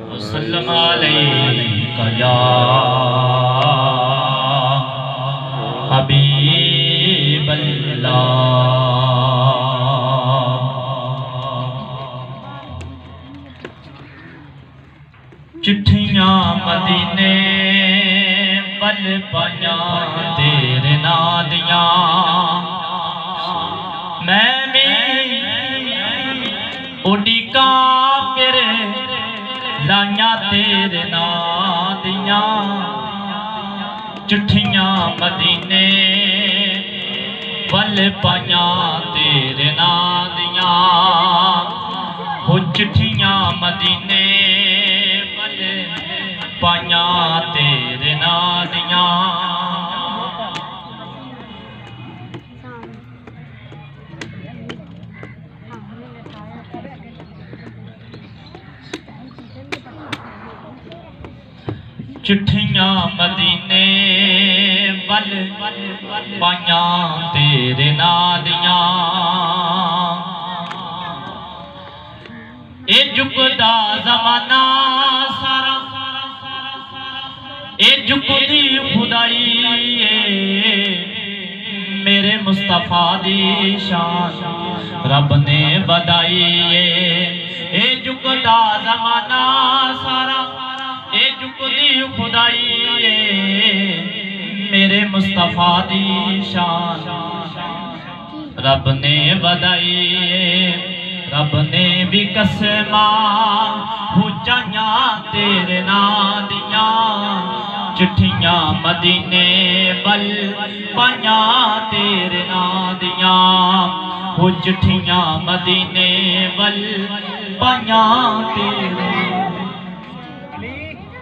वसल्लम अलैका या हबीबल्लाह। चिट्ठियां मदीने पल पाया तेरे नां दियां, मैं भी उड़ीका फिर लाइया तेरे नां दियां। चिट्ठियां मदीने पल पाया तेरे नां दियां, हो चिट्ठियां मदीने पल पाया तेरे नां दियां। चिट्ठियां मदीने वल पाया तेरे नां दियां, ए झुकदा ज़माना सारा, ए झुकदी खुदाई मेरे मुस्तफा दी शान रब ने बधाई। ए झुकदा ज़माना सारा, ए झुकदी खुदाई मेरे मुस्तफा दी शान रब ने बधाई। रब ने भी कसमा हुजाइया तेरे नां दियां, चिट्ठियां मदीने बल पाया तेरे नां दियां, हो चिट्ठियां मदीने बल पाया तेरे